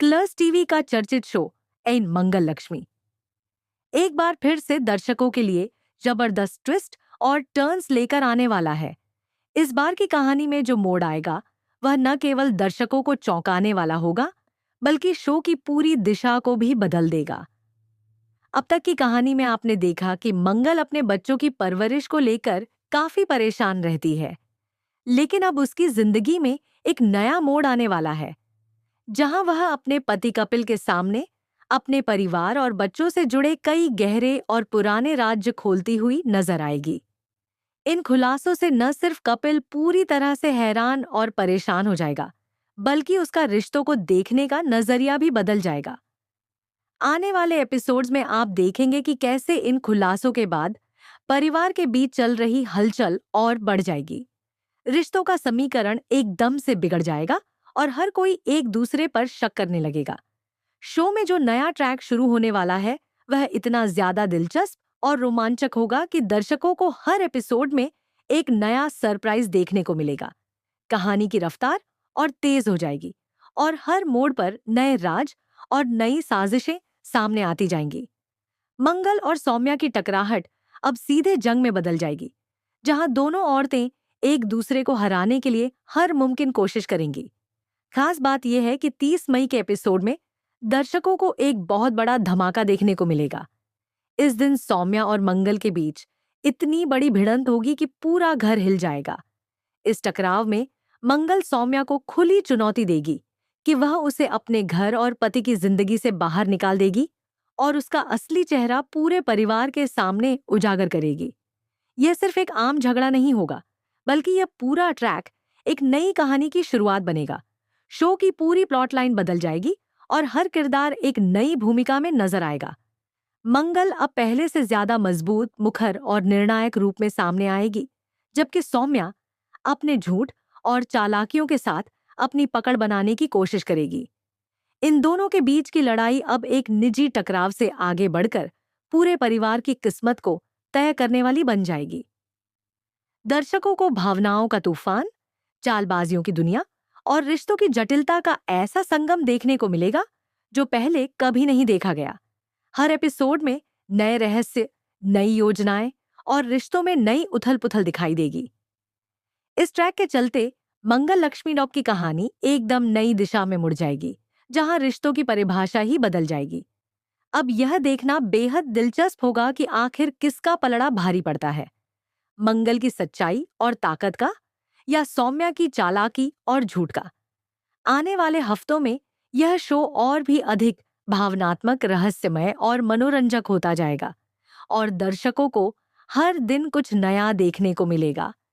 Colors TV का चर्चित show N मंगल लक्ष्मी एक बार फिर से दर्शकों के लिए जबरदस्त ट्विस्ट और टर्न्स लेकर आने वाला है। इस बार की कहानी में जो मोड़ आएगा वह न केवल दर्शकों को चौंकाने वाला होगा बल्कि शो की पूरी दिशा को भी बदल देगा। अब तक की कहानी में आपने देखा कि मंगल अपने बच्चों की परवरिश को लेकर काफी परेशान रहती है, लेकिन अब उसकी जिंदगी में एक नया मोड़ आने वाला है जहां वह अपने पति कपिल के सामने अपने परिवार और बच्चों से जुड़े कई गहरे और पुराने राज्य खोलती हुई नजर आएगी। इन खुलासों से न सिर्फ कपिल पूरी तरह से हैरान और परेशान हो जाएगा, बल्कि उसका रिश्तों को देखने का नजरिया भी बदल जाएगा। आने वाले एपिसोड्स में आप देखेंगे कि कैसे इन खुलासों के बाद परिवार के बीच चल रही हलचल और बढ़ जाएगी। रिश्तों का समीकरण एकदम से बिगड़ जाएगा और हर कोई एक दूसरे पर शक करने लगेगा। शो में जो नया ट्रैक शुरू होने वाला है वह इतना ज्यादा दिलचस्प और रोमांचक होगा कि दर्शकों को हर एपिसोड में एक नया सरप्राइज देखने को मिलेगा। कहानी की रफ्तार और तेज हो जाएगी और हर मोड़ पर नए राज और नई साजिशें सामने आती जाएंगी। मंगल और सौम्या की टकराहट अब सीधे जंग में बदल जाएगी, जहां दोनों औरतें एक दूसरे को हराने के लिए हर मुमकिन कोशिश करेंगी। खास बात यह है कि 30 मई के एपिसोड में दर्शकों को एक बहुत बड़ा धमाका देखने को मिलेगा। इस दिन सौम्या और मंगल के बीच इतनी बड़ी भिड़ंत होगी कि पूरा घर हिल जाएगा। इस टकराव में मंगल सौम्या को खुली चुनौती देगी कि वह उसे अपने घर और पति की जिंदगी से बाहर निकाल देगी और उसका असली चेहरा पूरे परिवार के सामने उजागर करेगी। यह सिर्फ एक आम झगड़ा नहीं होगा, बल्कि यह पूरा ट्रैक एक नई कहानी की शुरुआत बनेगा। शो की पूरी प्लॉट लाइन बदल जाएगी और हर किरदार एक नई भूमिका में नजर आएगा। मंगल अब पहले से ज्यादा मजबूत, मुखर और निर्णायक रूप में सामने आएगी, जबकि सौम्या अपने झूठ और चालाकियों के साथ अपनी पकड़ बनाने की कोशिश करेगी। इन दोनों के बीच की लड़ाई अब एक निजी टकराव से आगे बढ़कर पूरे परिवार की किस्मत को तय करने वाली बन जाएगी। दर्शकों को भावनाओं का तूफान, चालबाजियों की दुनिया और रिश्तों की जटिलता का ऐसा संगम देखने को मिलेगा जो पहले कभी नहीं देखा गया। हर एपिसोड में नए रहस्य, नई योजनाएं और रिश्तों में नई उथल-पुथल दिखाई देगी। इस ट्रैक के चलते मंगल लक्ष्मी डॉग की कहानी एकदम नई दिशा में मुड़ जाएगी, जहां रिश्तों की परिभाषा ही बदल जाएगी। अब यह देखना बेहद दिलचस्प होगा कि आखिर किसका पलड़ा भारी पड़ता है, मंगल की सच्चाई और ताकत का या सौम्या की चालाकी और झूठ का। आने वाले हफ्तों में यह शो और भी अधिक भावनात्मक, रहस्यमय और मनोरंजक होता जाएगा और दर्शकों को हर दिन कुछ नया देखने को मिलेगा।